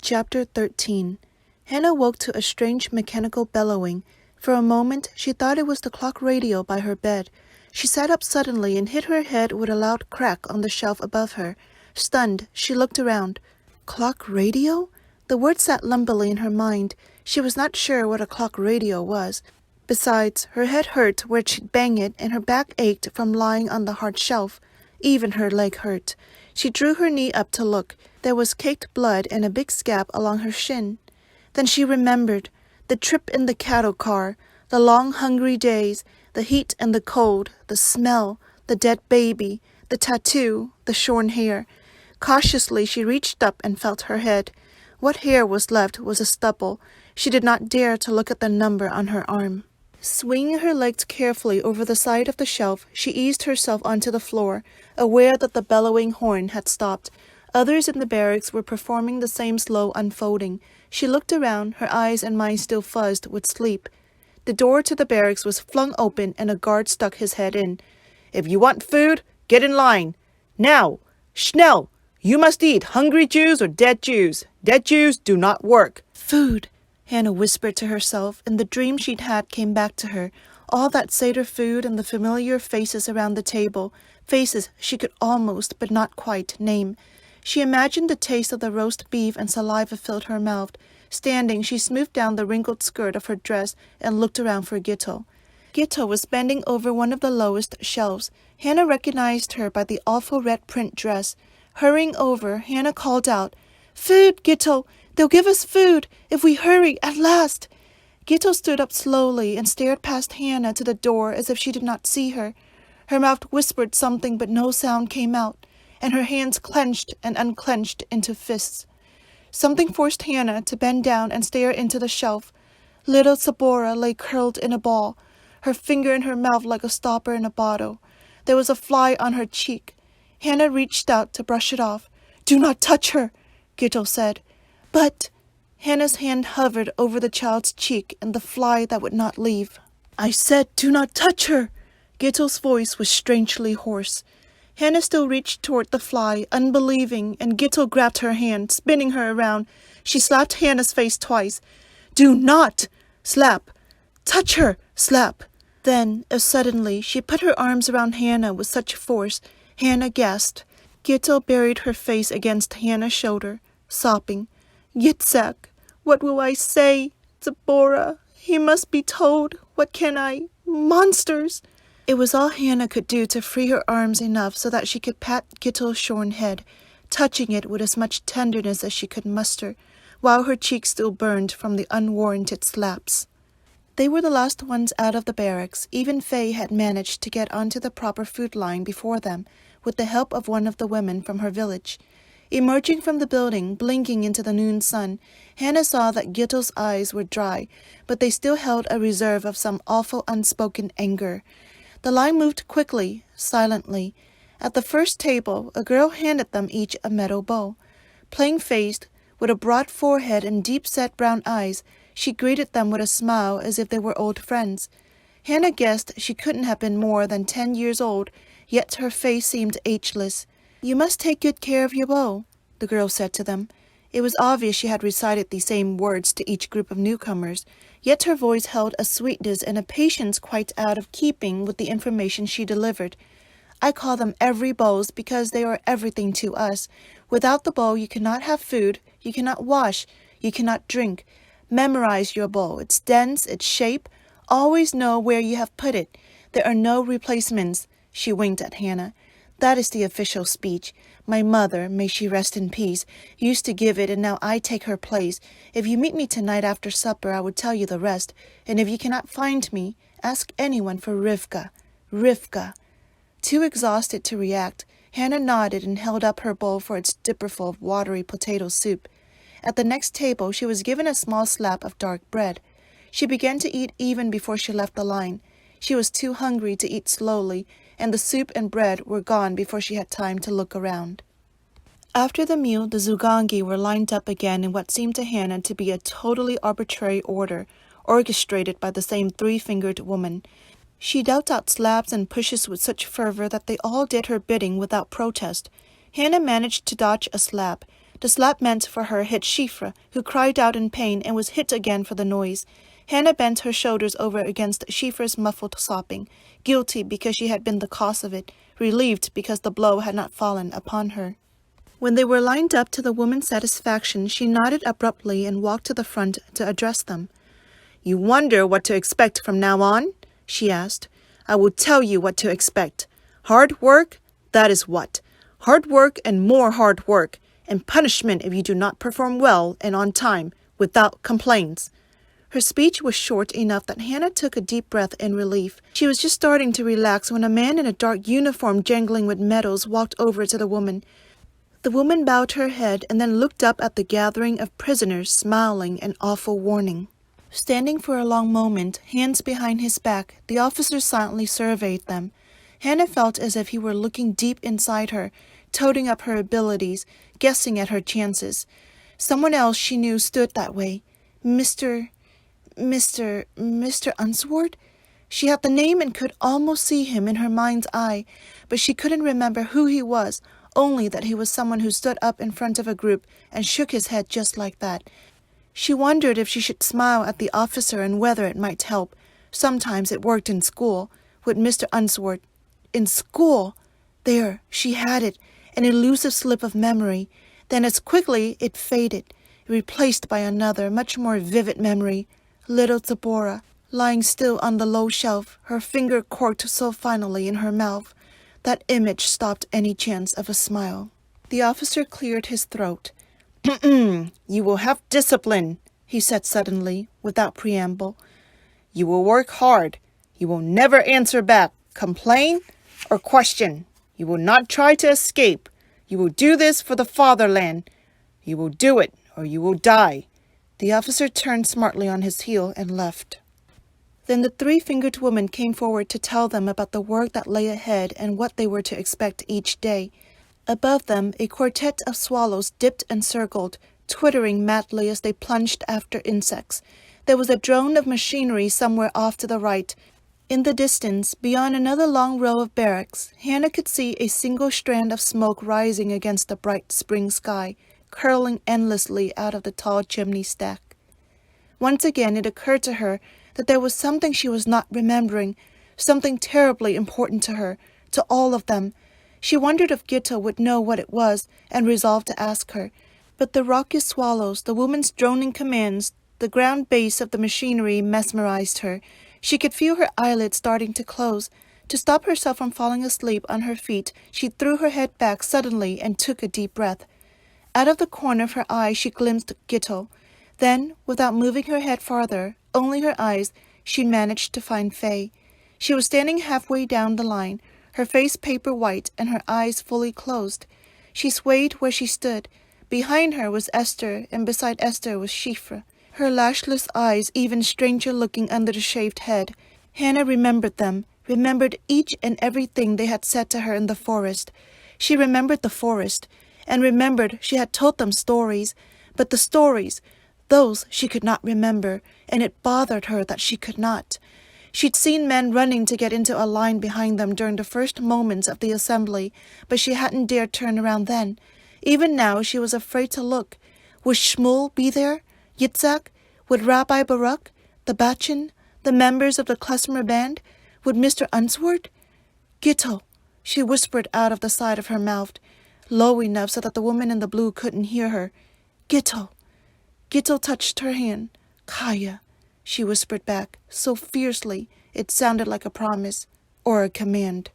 Chapter 13. Hannah woke to a strange mechanical bellowing. For a moment, she thought it was the clock radio by her bed. She sat up suddenly and hit her head with a loud crack on the shelf above her. Stunned, she looked around. Clock radio? The word sat lumpily in her mind. She was not sure what a clock radio was. Besides, her head hurt where she'd bang it, and her back ached from lying on the hard shelf. Even her leg hurt. She drew her knee up to look. There was caked blood and a big scab along her shin. Then she remembered the trip in the cattle car, the long hungry days, the heat and the cold, the smell, the dead baby, the tattoo, the shorn hair. Cautiously she reached up and felt her head. What hair was left was a stubble. She did not dare to look at the number on her arm. Swinging her legs carefully over the side of the shelf, she eased herself onto the floor, aware that the bellowing horn had stopped. Others in the barracks were performing the same slow unfolding. She looked around, her eyes and mind still fuzzed with sleep. The door to the barracks was flung open and a guard stuck his head in. "If you want food, get in line. Now! Schnell! You must eat hungry Jews or dead Jews. Dead Jews do not work." Food! Hannah whispered to herself, and the dream she'd had came back to her. All that Seder food and the familiar faces around the table, faces she could almost, but not quite, name. She imagined the taste of the roast beef and saliva filled her mouth. Standing, she smoothed down the wrinkled skirt of her dress and looked around for Gittel. Gittel was bending over one of the lowest shelves. Hannah recognized her by the awful red print dress. Hurrying over, Hannah called out, "Food, Gittel! They'll give us food if we hurry at last." Gittel stood up slowly and stared past Hannah to the door as if she did not see her. Her mouth whispered something, but no sound came out, and her hands clenched and unclenched into fists. Something forced Hannah to bend down and stare into the shelf. Little Sabora lay curled in a ball, her finger in her mouth like a stopper in a bottle. There was a fly on her cheek. Hannah reached out to brush it off. "Do not touch her," Gittel said. "But—" Hannah's hand hovered over the child's cheek and the fly that would not leave. "I said do not touch her!" Gittel's voice was strangely hoarse. Hannah still reached toward the fly, unbelieving, and Gittel grabbed her hand, spinning her around. She slapped Hannah's face twice. "Do not!" Slap. "Touch her!" Slap. Then, as suddenly, she put her arms around Hannah with such force, Hannah gasped. Gittel buried her face against Hannah's shoulder, sobbing. "Yitzhak, what will I say? Zipporah, he must be told. What can I? Monsters!" It was all Hannah could do to free her arms enough so that she could pat Gittel's shorn head, touching it with as much tenderness as she could muster, while her cheeks still burned from the unwarranted slaps. They were the last ones out of the barracks. Even Faye had managed to get onto the proper food line before them, with the help of one of the women from her village. Emerging from the building, blinking into the noon sun, Hannah saw that Gittel's eyes were dry, but they still held a reserve of some awful unspoken anger. The line moved quickly, silently. At the first table, a girl handed them each a metal bowl. Plain-faced, with a broad forehead and deep-set brown eyes, she greeted them with a smile as if they were old friends. Hannah guessed she couldn't have been more than 10 years old, yet her face seemed ageless. "You must take good care of your bowl," the girl said to them. It was obvious she had recited the same words to each group of newcomers, yet her voice held a sweetness and a patience quite out of keeping with the information she delivered. "I call them every bowls because they are everything to us. Without the bowl you cannot have food, you cannot wash, you cannot drink. Memorize your bowl, its dense, its shape. Always know where you have put it. There are no replacements." She winked at Hannah. "That is the official speech. My mother, may she rest in peace, used to give it, and now I take her place. If you meet me tonight after supper, I will tell you the rest. And if you cannot find me, ask anyone for Rivka. Rivka." Too exhausted to react, Hannah nodded and held up her bowl for its dipperful of watery potato soup. At the next table, she was given a small slab of dark bread. She began to eat even before she left the line. She was too hungry to eat slowly, and the soup and bread were gone before she had time to look around. After the meal, the Zugangi were lined up again in what seemed to Hannah to be a totally arbitrary order, orchestrated by the same three-fingered woman. She dealt out slabs and pushes with such fervor that they all did her bidding without protest. Hannah managed to dodge a slab. The slap meant for her hit Shifra, who cried out in pain and was hit again for the noise. Hannah bent her shoulders over against Shifra's muffled sobbing, guilty because she had been the cause of it, relieved because the blow had not fallen upon her. When they were lined up to the woman's satisfaction, she nodded abruptly and walked to the front to address them. "You wonder what to expect from now on?" she asked. "I will tell you what to expect. Hard work, that is what. Hard work and more hard work, and punishment if you do not perform well and on time, without complaints." Her speech was short enough that Hannah took a deep breath in relief. She was just starting to relax when a man in a dark uniform jangling with medals walked over to the woman. The woman bowed her head and then looked up at the gathering of prisoners, smiling an awful warning. Standing for a long moment, hands behind his back, the officer silently surveyed them. Hannah felt as if he were looking deep inside her, toting up her abilities, guessing at her chances. Someone else she knew stood that way. Mr. Unsworth? She had the name and could almost see him in her mind's eye, but she couldn't remember who he was, only that he was someone who stood up in front of a group and shook his head just like that. She wondered if she should smile at the officer and whether it might help. Sometimes it worked in school, with Mr. Unsworth. In school! There, she had it, an elusive slip of memory. Then as quickly it faded, replaced by another, much more vivid memory. Little Deborah, lying still on the low shelf, her finger corked so finally in her mouth. That image stopped any chance of a smile. The officer cleared his throat. "You will have discipline," he said suddenly, without preamble. "You will work hard. You will never answer back, complain, or question. You will not try to escape. You will do this for the fatherland. You will do it, or you will die." The officer turned smartly on his heel and left. Then the three-fingered woman came forward to tell them about the work that lay ahead and what they were to expect each day. Above them, a quartet of swallows dipped and circled, twittering madly as they plunged after insects. There was a drone of machinery somewhere off to the right. In the distance, beyond another long row of barracks, Hannah could see a single strand of smoke rising against the bright spring sky, curling endlessly out of the tall chimney stack. Once again it occurred to her that there was something she was not remembering, something terribly important to her, to all of them. She wondered if Gitto would know what it was, and resolved to ask her. But the raucous swallows, the woman's droning commands, the ground bass of the machinery mesmerized her. She could feel her eyelids starting to close. To stop herself from falling asleep on her feet, she threw her head back suddenly and took a deep breath. Out of the corner of her eye she glimpsed Gitto. Then, without moving her head farther, only her eyes, she managed to find Faye. She was standing halfway down the line, her face paper white and her eyes fully closed. She swayed where she stood. Behind her was Esther, and beside Esther was Shifra, her lashless eyes even stranger looking under the shaved head. Hannah remembered them, remembered each and everything they had said to her in the forest. She remembered the forest, and remembered she had told them stories, but the stories, those she could not remember, and it bothered her that she could not. She'd seen men running to get into a line behind them during the first moments of the assembly, but she hadn't dared turn around then. Even now she was afraid to look. Would Shmuel be there? Yitzhak? Would Rabbi Baruch? The Bachin? The members of the klezmer band? Would Mr. Unsworth? "Gitto," she whispered out of the side of her mouth, low enough so that the woman in the blue couldn't hear her. "Gitto." Gitto touched her hand. "Kaya," she whispered back, so fiercely it sounded like a promise or a command.